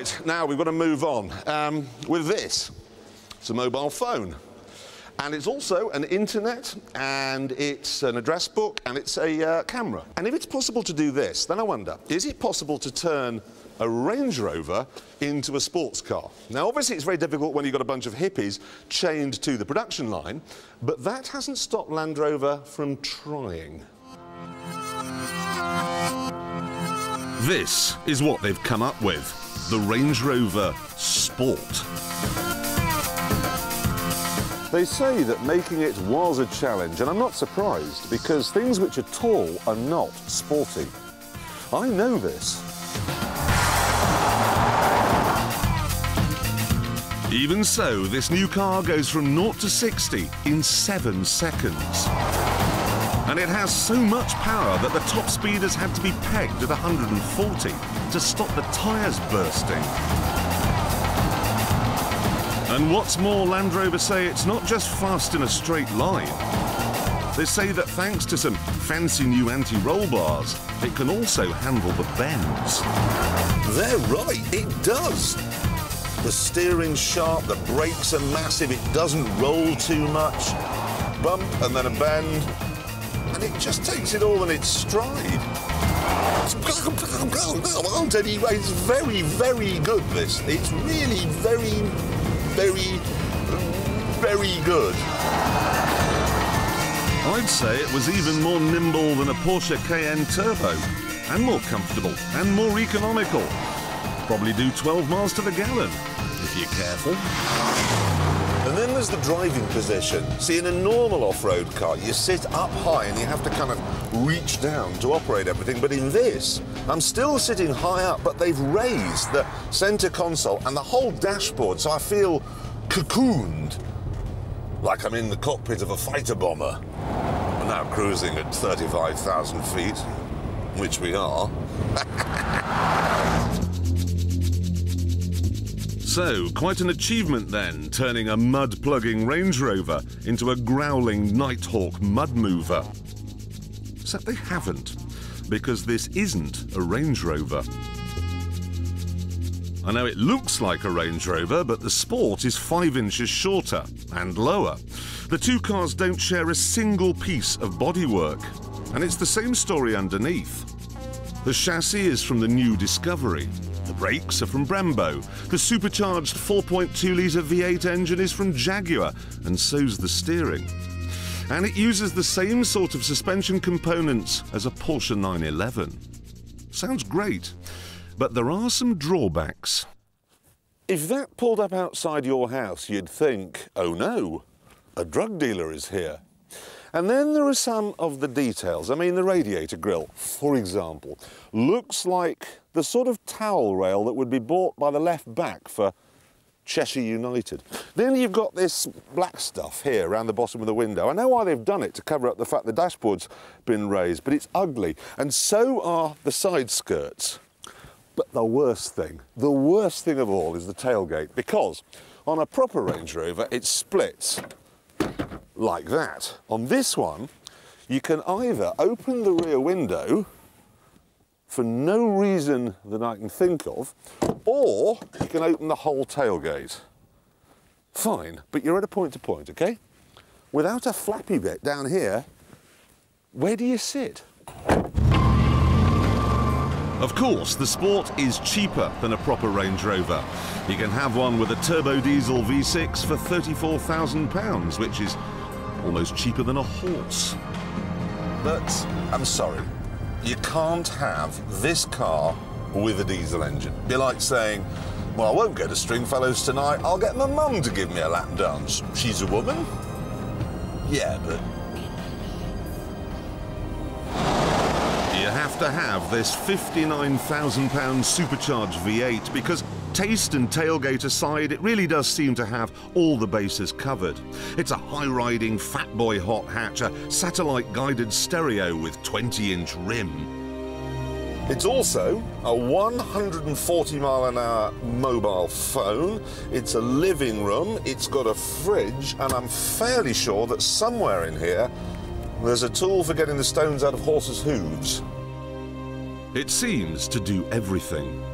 Right, now we've got to move on with this. It's a mobile phone. And it's also an internet, and it's an address book, and it's a camera. And if it's possible to do this, then I wonder, is it possible to turn a Range Rover into a sports car? Now, obviously, it's very difficult when you've got a bunch of hippies chained to the production line, but that hasn't stopped Land Rover from trying. This is what they've come up with, the Range Rover Sport. They say that making it was a challenge, and I'm not surprised, because things which are tall are not sporty. I know this. Even so, this new car goes from 0 to 60 in 7 seconds. And it has so much power that the top speed has had to be pegged at 140 to stop the tyres bursting. And what's more, Land Rover say it's not just fast in a straight line. They say that thanks to some fancy new anti-roll bars, it can also handle the bends. They're right, it does. The steering's sharp, the brakes are massive, it doesn't roll too much. Bump and then a bend, and it just takes it all in its stride. I'll tell you, it's very, very good, this. It's really very, very good. I'd say it was even more nimble than a Porsche Cayenne Turbo, and more comfortable, and more economical. Probably do 12 miles to the gallon, if you're careful. And then there's the driving position. See, in a normal off-road car, you sit up high and you have to kind of reach down to operate everything. But in this, I'm still sitting high up, but they've raised the centre console and the whole dashboard, so I feel cocooned, like I'm in the cockpit of a fighter bomber. We're now cruising at 35,000 feet, which we are. So, quite an achievement then, turning a mud-plugging Range Rover into a growling Nighthawk mud mover. Except they haven't, because this isn't a Range Rover. I know it looks like a Range Rover, but the Sport is 5 inches shorter and lower. The two cars don't share a single piece of bodywork, and it's the same story underneath. The chassis is from the new Discovery. The brakes are from Brembo. The supercharged 4.2-litre V8 engine is from Jaguar, and so's the steering. And it uses the same sort of suspension components as a Porsche 911. Sounds great, but there are some drawbacks. If that pulled up outside your house, you'd think, oh no, a drug dealer is here. And then there are some of the details. I mean, the radiator grille, for example, looks like the sort of towel rail that would be bought by the left back for Cheshire United. Then you've got this black stuff here around the bottom of the window. I know why they've done it, to cover up the fact the dashboard's been raised, but it's ugly. And so are the side skirts. But the worst thing of all is the tailgate, because on a proper Range Rover, it splits like that. On this one, you can either open the rear window for no reason that I can think of, or you can open the whole tailgate. Fine, but you're at a point-to-point, okay? Without a flappy bit down here, where do you sit? Of course, the Sport is cheaper than a proper Range Rover. You can have one with a turbo diesel V6 for £34,000, which is almost cheaper than a horse. But I'm sorry, you can't have this car with a diesel engine. It'd be like saying, well, I won't go to Stringfellows tonight, I'll get my mum to give me a lap dance. She's a woman? Yeah, but... You have to have this £59,000 supercharged V8 because, taste and tailgate aside, it really does seem to have all the bases covered. It's a high-riding fat boy hot hatch, a satellite-guided stereo with 20-inch rim. It's also a 140-mile-an-hour mobile phone, it's a living room, it's got a fridge, and I'm fairly sure that somewhere in here there's a tool for getting the stones out of horses' hooves. It seems to do everything.